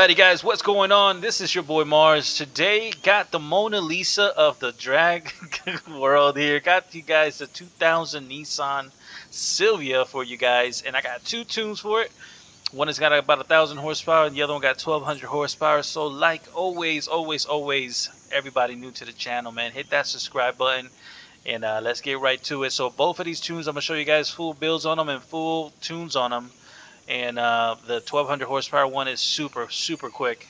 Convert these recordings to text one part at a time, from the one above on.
Alrighty guys, what's going on? This is your boy Mars. Today got the Mona Lisa of the drag world here. Got you guys the 2000 Nissan Silvia for you guys, and I got two tunes for it. One has got about 1,000 horsepower, and the other one got 1,200 horsepower. So like always, everybody new to the channel, man, hit that subscribe button. And let's get right to it. So both of these tunes, I'm going to show you guys full builds on them and full tunes on them. And the 1,200 horsepower one is super quick.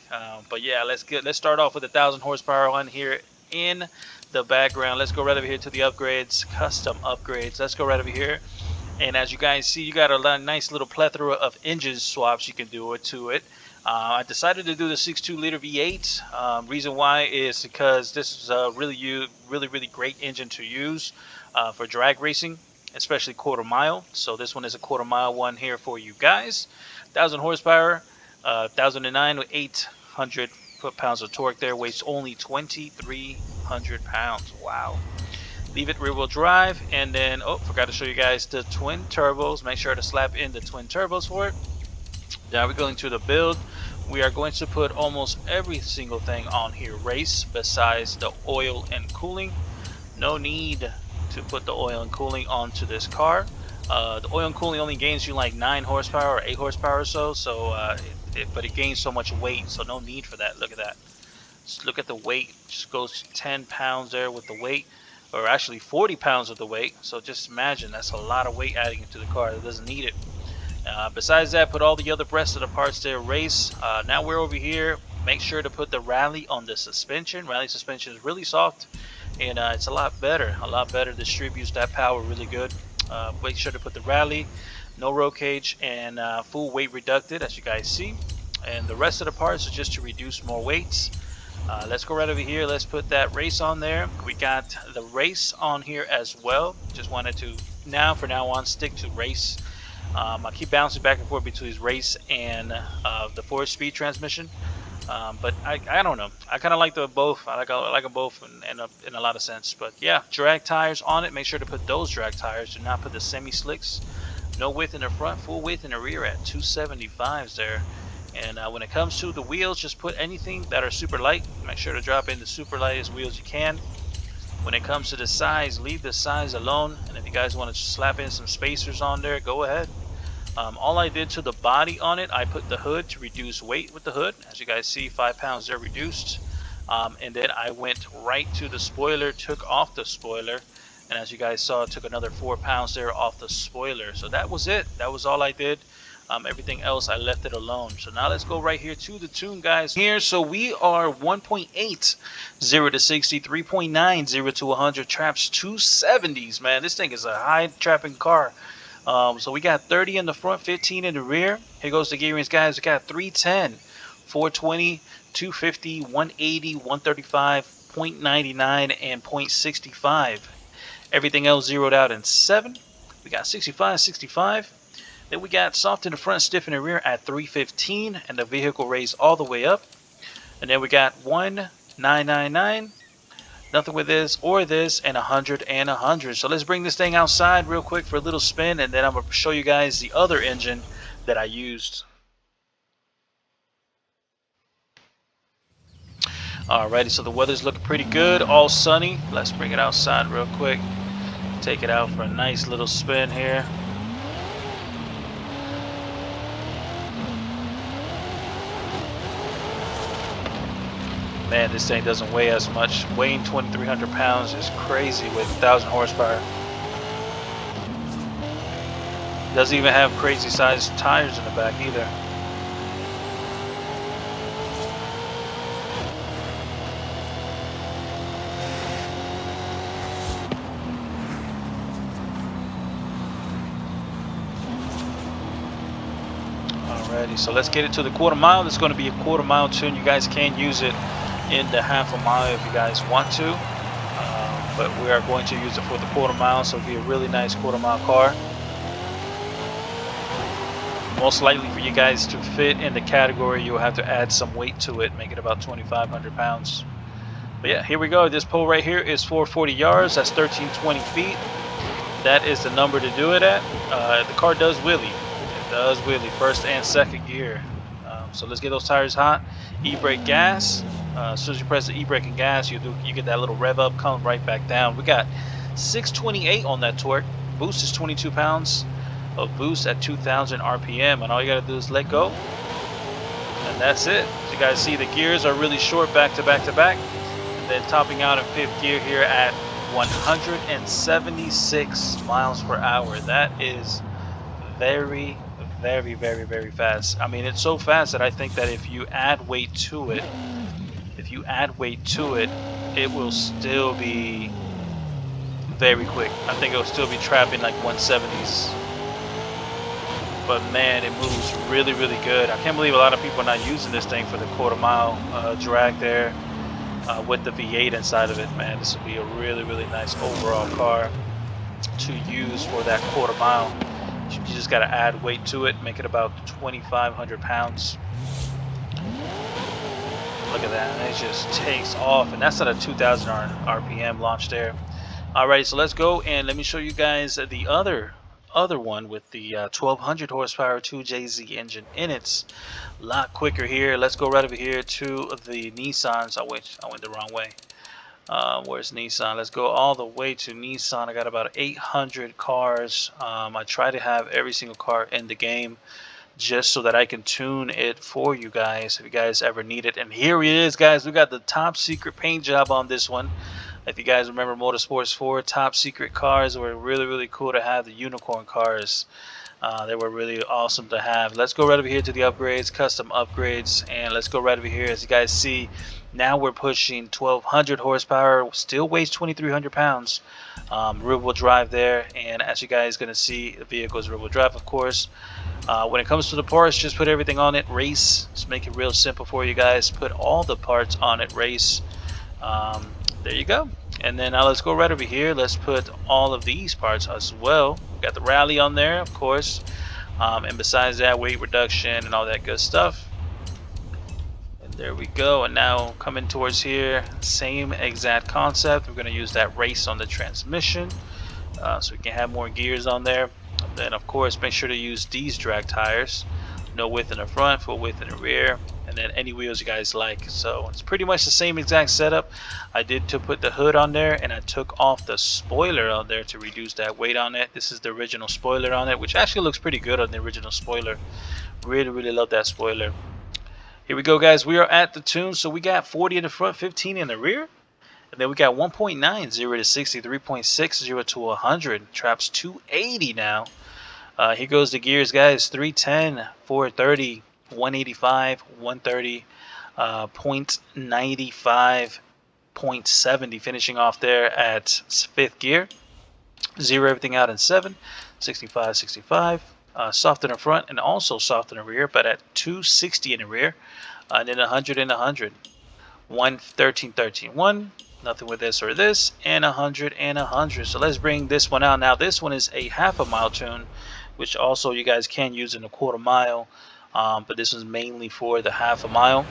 But yeah, let's start off with the 1,000 horsepower one here in the background. Let's go right over here to the upgrades, custom upgrades. Let's go right over here. And as you guys see, you got a nice little plethora of engine swaps you can do to it. I decided to do the 6.2 liter V8. Reason why is because this is a really great engine to use for drag racing, especially quarter mile. So this one is a quarter mile one here for you guys. 1,000 horsepower, 1,009 with 800 foot-pounds of torque there. Weighs only 2,300 pounds. Wow. Leave it rear wheel drive, and then forgot to show you guys the twin turbos. Make sure to slap in the twin turbos for it. Now we're going to the build. We are going to put almost every single thing on here race besides the oil and cooling. No need to put the oil and cooling onto this car. The oil and cooling only gains you like 9 horsepower or 8 horsepower or so. But it gains so much weight, so no need for that. Look at that. Just look at the weight. Just goes 10 pounds there with the weight, or actually 40 pounds of the weight. So just imagine, that's a lot of weight adding into the car that doesn't need it. Besides that, put all the other rest of the parts there race. Now we're over here. Make sure to put the rally on the suspension. Rally suspension is really soft, and it's a lot better. Distributes that power really good. Make sure to put the rally, no roll cage, and full weight reducted, as you guys see. And the rest of the parts are just to reduce more weights. Let's go right over here. Let's put that race on there. We got the race on here as well. Just wanted to from now on stick to race. I keep bouncing back and forth between race and the 4-speed transmission. But I don't know. I kind of like the both. I like them both in a lot of sense. But yeah, drag tires on it. Make sure to put those drag tires. Do not put the semi-slicks. No width in the front, full width in the rear at 275s there. And when it comes to the wheels, just put anything that are super light. Make sure to drop in the super lightest wheels you can. When it comes to the size, leave the size alone. And if you guys want to slap in some spacers on there, go ahead. All I did to the body on it, I put the hood to reduce weight with the hood. As you guys see, 5 pounds there reduced. And then I went right to the spoiler, took off the spoiler. And as you guys saw, it took another 4 pounds there off the spoiler. So that was it. That was all I did. Everything else, I left it alone. So now let's go right here to the tune, guys. Here, so we are 1.8, 0 to 60, 3.9, 0 to 100, traps 270s, man. This thing is a high trapping car. So we got 30 in the front, 15 in the rear. Here goes the gearings, guys. We got 310, 420, 250, 180, 135, 0.99, and 0.65. Everything else zeroed out in 7. We got 65, 65. Then we got soft in the front, stiff in the rear at 315, and the vehicle raised all the way up. And then we got 1999, nothing with this or this, and 100 and 100. So let's bring this thing outside real quick for a little spin, and then I'm going to show you guys the other engine that I used. Alrighty, so the weather's looking pretty good, all sunny. Let's bring it outside real quick. Take it out for a nice little spin here. Man, this thing doesn't weigh as much. Weighing 2,300 pounds is crazy with 1,000 horsepower. Doesn't even have crazy sized tires in the back either. Alrighty, so let's get it to the quarter mile. This is going to be a quarter mile tune. You guys can use it in the half a mile if you guys want to, but we are going to use it for the quarter mile, so it'll be a really nice quarter mile car. Most likely for you guys to fit in the category, you'll have to add some weight to it, make it about 2,500 pounds. But yeah, here we go. This pole right here is 440 yards. That's 1,320 feet. That is the number to do it at. The car does wheelie. It does wheelie first and second gear. So let's get those tires hot. E-brake, gas. As soon as you press the e-brake and gas, you get that little rev up, come right back down. We got 628 on that torque. Boost is 22 pounds of boost at 2,000 RPM, and all you gotta do is let go, and that's it. As you guys see, the gears are really short, back to back to back, and then topping out in 5th gear here at 176 miles per hour. That is very, very, very, very fast. I mean, it's so fast that I think that if you add weight to it, it will still be very quick. I think it will still be trapping like 170s. But man, it moves really, really good. I can't believe a lot of people are not using this thing for the quarter-mile drag there with the V8 inside of it. Man, this would be a really, really nice overall car to use for that quarter-mile. You just got to add weight to it, make it about 2,500 pounds. Look at that, and it just takes off, and that's at a 2,000 RPM launch there. Alright, so let's go and let me show you guys the other one with the 1,200 horsepower 2JZ engine in it. A lot quicker here. Let's go right over here to the Nissans. I went the wrong way. Where's Nissan? Let's go all the way to Nissan. I got about 800 cars. I try to have every single car in the game just so that I can tune it for you guys if you guys ever need it. And here it is, guys. We got the top secret paint job on this one. If you guys remember Motorsports 4, top secret cars were really, really cool to have. The unicorn cars, they were really awesome to have. Let's go right over here to the upgrades, custom upgrades, and let's go right over here. As you guys see, now we're pushing 1,200 horsepower, still weighs 2,300 pounds. Rear-wheel drive there, and as you guys going to see, the vehicle is rear-wheel drive, of course. When it comes to the parts, just put everything on it. Race, just make it real simple for you guys. Put all the parts on it. Race. There you go. And then now let's go right over here. Let's put all of these parts as well. We got the rally on there, of course. And besides that, weight reduction and all that good stuff. And there we go. And now coming towards here, same exact concept. We're going to use that race on the transmission, so we can have more gears on there. And then of course, make sure to use these drag tires. No width in the front, full width in the rear, and then any wheels you guys like. So it's pretty much the same exact setup. I did to put the hood on there, and I took off the spoiler on there to reduce that weight on it. This is the original spoiler on it, which actually looks pretty good on the original spoiler. Really, really love that spoiler. Here we go, guys. We are at the tune. So we got 40 in the front, 15 in the rear. And then we got 1.9, 0 to 60, 3.6, 0 to 100. Traps 280 now. Here goes the gears, guys. 310, 430, 185, 130, 0.95, 0.70, finishing off there at 5th gear. 0 everything out in 7, 65, 65. Soft in the front and also soft in the rear, but at 260 in the rear. And then 100 and 100. 113, 13, 1. Nothing with this or this, and 100 and 100. So let's bring this one out. Now this one is a half a mile tune, which also you guys can use in a quarter mile, but this is mainly for the half a mile.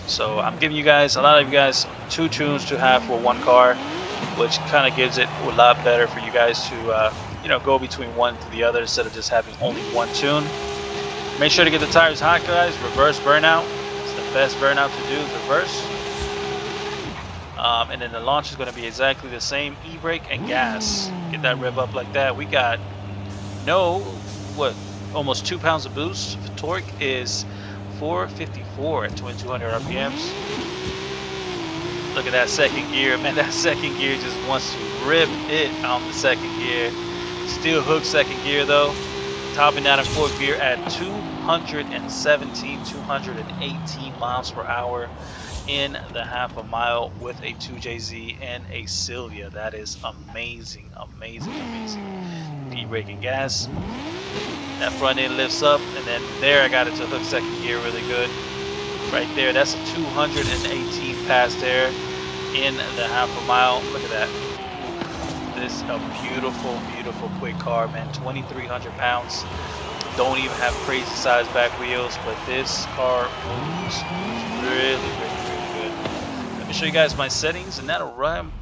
So I'm giving you guys, a lot of you guys, 2 tunes to have for 1 car, which kind of gives it a lot better for you guys to go between one to the other instead of just having only 1 tune. Make sure to get the tires hot, guys. Reverse burnout. It's the best burnout to do, is reverse. And then the launch is going to be exactly the same. E-brake and gas. Get that rev up like that. We got almost 2 pounds of boost. Torque is 454 at 2,200 RPMs. Look at that second gear, man. That second gear just wants to rip it on the second gear. Still hook second gear though. Topping out in 4th gear at 217, 218 miles per hour in the half a mile with a 2JZ and a Silvia. That is amazing, amazing, amazing. E-brake and gas. That front end lifts up, and then there I got it to hook second gear really good. Right there, that's a 218 pass there in the half a mile. Look at that. This is a beautiful, beautiful quick car, man. 2,300 pounds. Don't even have crazy size back wheels, but this car moves really, really, really good. Let me show you guys my settings, and that'll run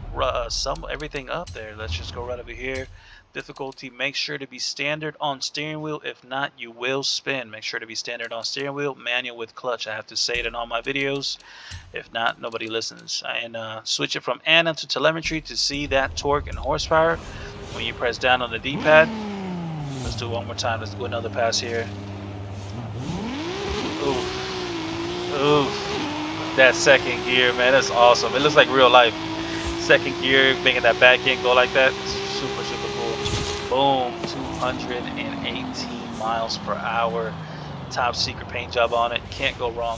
everything up there. Let's just go right over here Difficulty, make sure to be standard on steering wheel. If not, you will spin. Make sure to be standard on steering wheel. Manual with clutch. I have to say it in all my videos. If not, nobody listens. And switch it from ANA to telemetry to see that torque and horsepower when you press down on the D-pad. Let's do it one more time. Let's do another pass here. Oof. Oof. That second gear, man, that's awesome. It looks like real life. Second gear, making that back end go like that. Super, super cool. Boom. 218 miles per hour. Top secret paint job on it. Can't go wrong.